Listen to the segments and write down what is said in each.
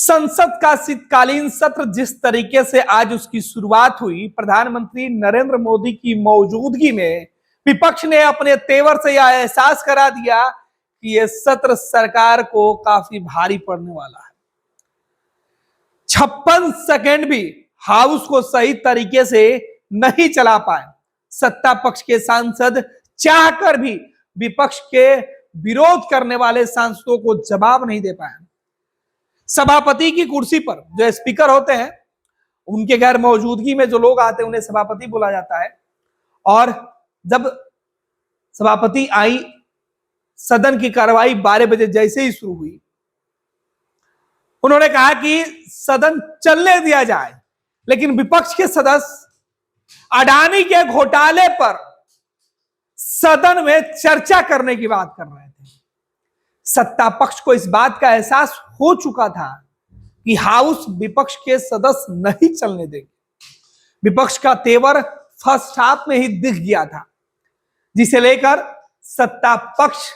संसद का शीतकालीन सत्र जिस तरीके से आज उसकी शुरुआत हुई, प्रधानमंत्री नरेंद्र मोदी की मौजूदगी में विपक्ष ने अपने तेवर से यह एहसास करा दिया कि यह सत्र सरकार को काफी भारी पड़ने वाला है। 56 सेकंड भी हाउस को सही तरीके से नहीं चला पाए। सत्ता पक्ष के सांसद चाहकर भी विपक्ष के विरोध करने वाले सांसदों को जवाब नहीं दे पाए। सभापति की कुर्सी पर जो स्पीकर होते हैं, उनके गैर मौजूदगी में जो लोग आते हैं उन्हें सभापति बोला जाता है। और जब सभापति आई, सदन की कार्रवाई 12 बजे जैसे ही शुरू हुई, उन्होंने कहा कि सदन चलने दिया जाए, लेकिन विपक्ष के सदस्य अडानी के घोटाले पर सदन में चर्चा करने की बात कर रहे थे। सत्ता पक्ष को इस बात का एहसास हो चुका था कि हाउस विपक्ष के सदस्य नहीं चलने देंगे। विपक्ष का तेवर फर्स्ट हाफ में ही दिख गया था, जिसे लेकर सत्ता पक्ष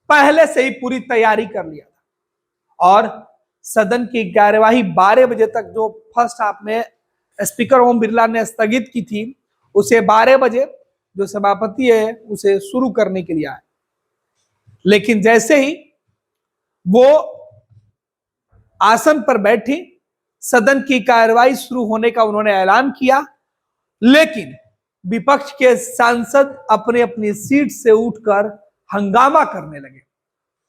पहले से ही पूरी तैयारी कर लिया था। और सदन की कार्यवाही 12 बजे तक जो फर्स्ट हाफ में स्पीकर ओम बिरला ने स्थगित की थी, उसे 12 बजे जो सभापति है उसे शुरू करने के लिए आए। लेकिन जैसे ही वो आसन पर बैठी, सदन की कार्यवाही शुरू होने का उन्होंने ऐलान किया, लेकिन विपक्ष के सांसद अपने अपनी सीट से उठकर हंगामा करने लगे।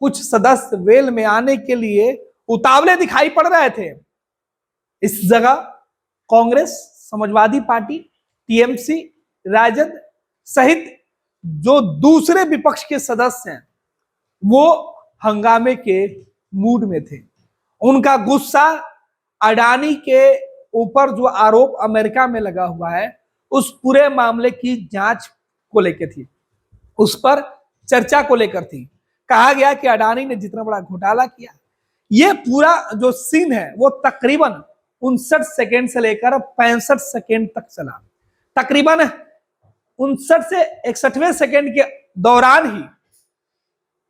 कुछ सदस्य वेल में आने के लिए उतावले दिखाई पड़ रहे थे। इस जगह कांग्रेस, समाजवादी पार्टी, टीएमसी, राजद सहित जो दूसरे विपक्ष के सदस्य हैं, वो हंगामे के मूड में थे। उनका गुस्सा अडानी के ऊपर जो आरोप अमेरिका में लगा हुआ है, उस पूरे मामले की जांच को लेकर थी, उस पर चर्चा को लेकर थी। कहा गया कि अडानी ने जितना बड़ा घोटाला किया, ये पूरा जो सीन है वो तकरीबन 59 सेकेंड से लेकर 65 सेकेंड तक चला। तकरीबन 59 से 61वें सेकेंड के दौरान ही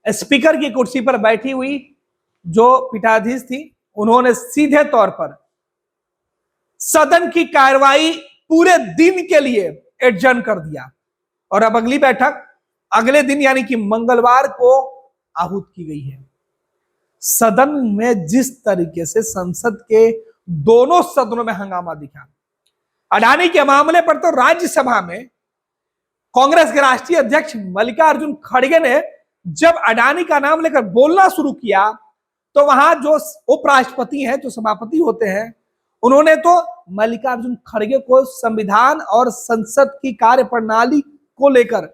स्पीकर की कुर्सी पर बैठी हुई जो पीठाधीश थी, उन्होंने सीधे तौर पर सदन की कार्यवाही पूरे दिन के लिए एडजर्न कर दिया और अब अगली बैठक अगले दिन यानी कि मंगलवार को आहूत की गई है। सदन में जिस तरीके से संसद के दोनों सदनों में हंगामा दिखा, अडानी के मामले पर तो राज्यसभा में कांग्रेस के राष्ट्रीय अध्यक्ष मल्लिकार्जुन खड़गे ने जब अडानी का नाम लेकर बोलना शुरू किया, तो वहां जो उपराष्ट्रपति हैं, जो सभापति होते हैं, उन्होंने तो मल्लिकार्जुन खड़गे को संविधान और संसद की कार्य प्रणाली को लेकर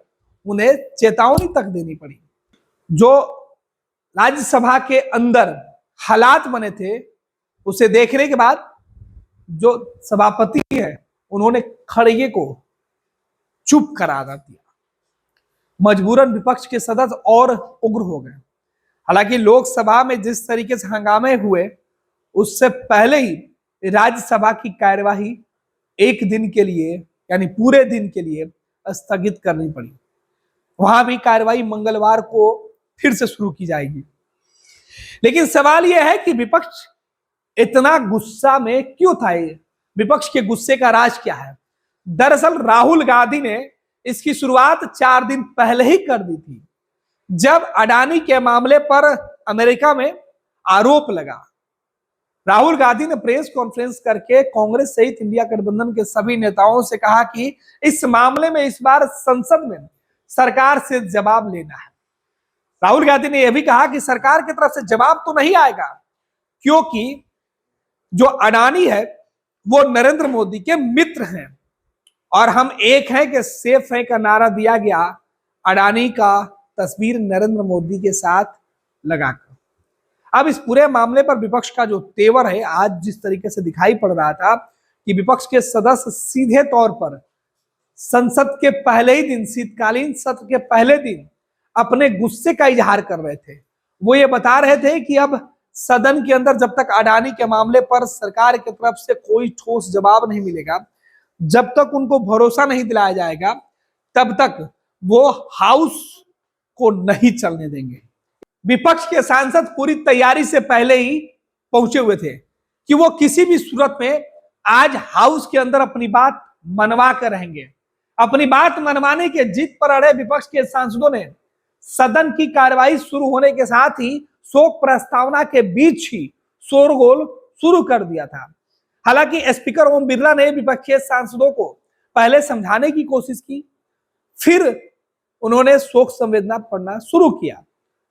उन्हें चेतावनी तक देनी पड़ी। जो राज्यसभा के अंदर हालात बने थे, उसे देखने के बाद जो सभापति है, उन्होंने खड़गे को चुप करा दिया। मजबूरन विपक्ष के सदस्य और उग्र हो गए। हालांकि लोकसभा में जिस तरीके से हंगामे हुए, उससे पहले ही राज्यसभा की कार्यवाही एक दिन के लिए यानी पूरे दिन के लिए स्थगित करनी पड़ी। वहां भी कार्यवाही मंगलवार को फिर से शुरू की जाएगी। लेकिन सवाल यह है कि विपक्ष इतना गुस्सा में क्यों था? विपक्ष के गुस्से का राज क्या है? दरअसल राहुल गांधी ने इसकी शुरुआत 4 दिन पहले ही कर दी थी, जब अडानी के मामले पर अमेरिका में आरोप लगा। राहुल गांधी ने प्रेस कॉन्फ्रेंस करके कांग्रेस सहित इंडिया गठबंधन के सभी नेताओं से कहा कि इस मामले में इस बार संसद में सरकार से जवाब लेना है। राहुल गांधी ने यह भी कहा कि सरकार की तरफ से जवाब तो नहीं आएगा, क्योंकि जो अडानी है वो नरेंद्र मोदी के मित्र हैं और हम एक हैं कि सेफ है का नारा दिया गया अडानी का तस्वीर नरेंद्र मोदी के साथ लगाकर। अब इस पूरे मामले पर विपक्ष का जो तेवर है आज जिस तरीके से दिखाई पड़ रहा था कि विपक्ष के सदस्य सीधे तौर पर संसद के पहले ही दिन, शीतकालीन सत्र के पहले दिन अपने गुस्से का इजहार कर रहे थे। वो ये बता रहे थे कि अब सदन के अंदर जब तक अडानी के मामले पर सरकार की तरफ से कोई ठोस जवाब नहीं मिलेगा, जब तक उनको भरोसा नहीं दिलाया जाएगा, तब तक वो हाउस को नहीं चलने देंगे। विपक्ष के सांसद पूरी तैयारी से पहले ही पहुंचे हुए थे। कि वो किसी भी सूरत में आज हाउस के अंदर अपनी बात मनवा कर रहेंगे। अपनी बात मनवाने के जिद पर अड़े विपक्ष के सांसदों ने सदन की कार्यवाही शुरू होने के साथ ही शोक प्रस्तावना के बीच ही शोरगोल शुरू कर दिया था। हालांकि स्पीकर ओम बिरला ने विपक्षी सांसदों को पहले समझाने की कोशिश की, फिर उन्होंने शोक संवेदना पढ़ना शुरू किया।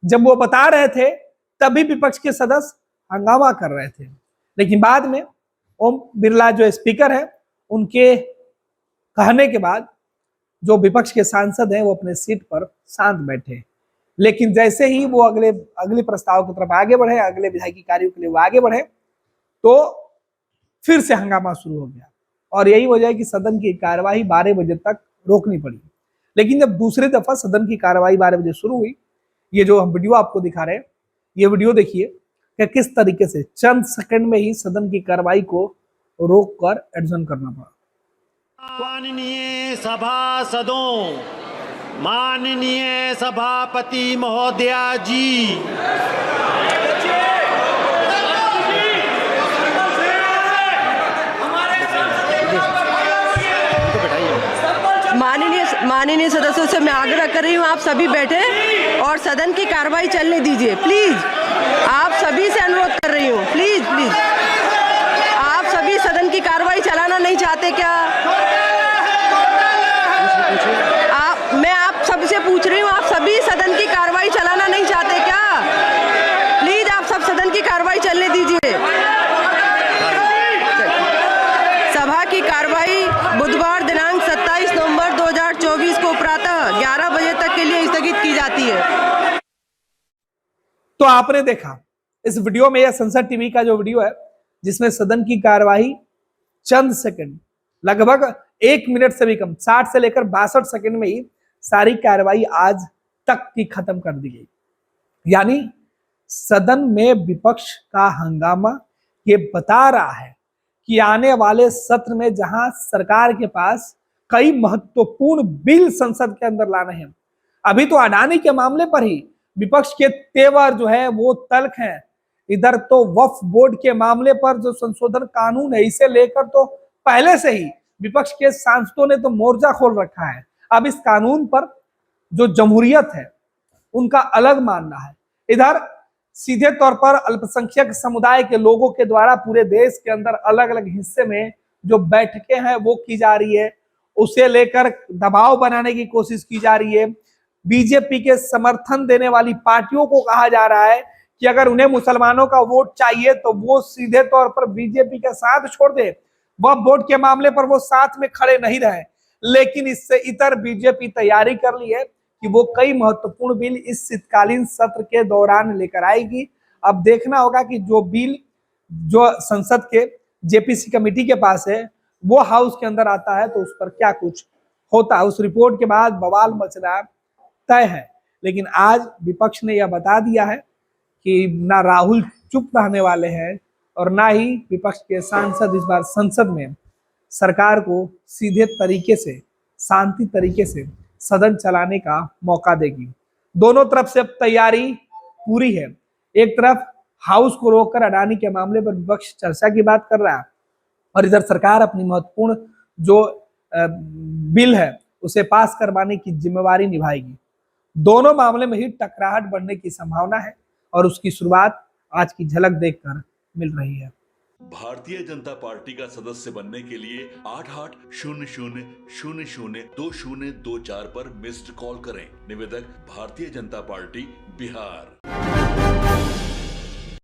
जब वो बता रहे थे तभी विपक्ष के सदस्य हंगामा कर रहे थे, लेकिन बाद में ओम बिरला जो स्पीकर है उनके कहने के बाद जो विपक्ष के सांसद हैं वो अपने सीट पर शांत बैठे। लेकिन जैसे ही वो अगले प्रस्ताव की तरफ आगे बढ़े, अगले विधायी कार्यों के लिए वो आगे बढ़े, तो फिर से हंगामा शुरू हो गया और यही वजह है कि सदन की कार्यवाही 12 बजे तक रोकनी पड़ी। लेकिन जब दूसरी दफा सदन की कार्यवाही 12 बजे शुरू हुई, ये जो हम वीडियो आपको दिखा रहे हैं, ये वीडियो देखिए कि किस तरीके से चंद सेकंड में ही सदन की कार्यवाही को रोककर एडजर्न करना पड़ा। माननीय सभासदों, माननीय सभापति महोदया जी, माननीय सदस्यों से मैं आग्रह कर रही हूँ, आप सभी बैठे और सदन की कार्रवाई चलने दीजिए प्लीज। आप सभी से अनुरोध कर रही हूँ, प्लीज प्लीज। आप सभी सदन की कार्रवाई चलाना नहीं चाहते क्या? मैं आप सबसे पूछ रही हूँ, आप सभी सदन की कार्रवाई चलाना नहीं चाहते क्या? प्लीज आप सब सदन की कार्रवाई चलने दीजिए। सभा की कार्रवाई बुधवार दिनांक 27 नवंबर 2024 को प्रातः 11 बजे तक के लिए स्थगित की जाती है। तो आपने देखा इस वीडियो में, यह संसद टीवी का जो वीडियो है जिसमें सदन की कार्यवाही चंद सेकंड, लगभग 1 मिनट से भी कम, 60 से लेकर 62 सेकंड में ही सारी कार्यवाही आज तक की खत्म कर दी गई। यानी सदन में विपक्ष का हंगामा ये बता रहा है कि आने वाले सत्र में जहां सरकार के पास कई महत्वपूर्ण बिल संसद के अंदर लाने हैं, अभी तो अडानी के मामले पर ही विपक्ष के तेवर जो है वो तल्ख हैं। इधर तो वक्फ बोर्ड के मामले पर जो संशोधन कानून है, इसे लेकर तो पहले से ही विपक्ष के सांसदों ने तो मोर्चा खोल रखा है। अब इस कानून पर जो जमहूरियत है उनका अलग मानना है। इधर सीधे तौर पर अल्पसंख्यक समुदाय के लोगों के द्वारा पूरे देश के अंदर अलग अलग हिस्से में जो बैठकें हैं वो की जा रही है, उसे लेकर दबाव बनाने की कोशिश की जा रही है। बीजेपी के समर्थन देने वाली पार्टियों को कहा जा रहा है कि अगर उन्हें मुसलमानों का वोट चाहिए तो वो सीधे तौर पर बीजेपी के साथ छोड़ दे, वह वोट के मामले पर वो साथ में खड़े नहीं रहे। लेकिन इससे इतर बीजेपी तैयारी कर ली है कि वो कई महत्वपूर्ण बिल इस शीतकालीन सत्र के दौरान लेकर आएगी। अब देखना होगा कि जो बिल जो संसद के जेपीसी कमेटी के पास है वो हाउस के अंदर आता है तो उस पर क्या कुछ होता है। उस रिपोर्ट के बाद बवाल मचना तय है। लेकिन आज विपक्ष ने यह बता दिया है कि ना राहुल चुप रहने वाले हैं और ना ही विपक्ष के सांसद इस बार संसद में सरकार को सीधे तरीके से, शांति तरीके से सदन चलाने का मौका देगी। दोनों तरफ से अब तैयारी पूरी है। एक तरफ हाउस को रोककर अडानी के मामले पर विपक्ष चर्चा की बात कर रहा है और इधर सरकार अपनी महत्वपूर्ण जो बिल है उसे पास करवाने की जिम्मेवारी निभाएगी। दोनों मामले में ही टकराहट बढ़ने की संभावना है और उसकी शुरुआत आज की झलक देखकर मिल रही है। भारतीय जनता पार्टी का सदस्य बनने के लिए 8800002024 पर मिस्ड कॉल करें। निवेदक भारतीय जनता पार्टी बिहार।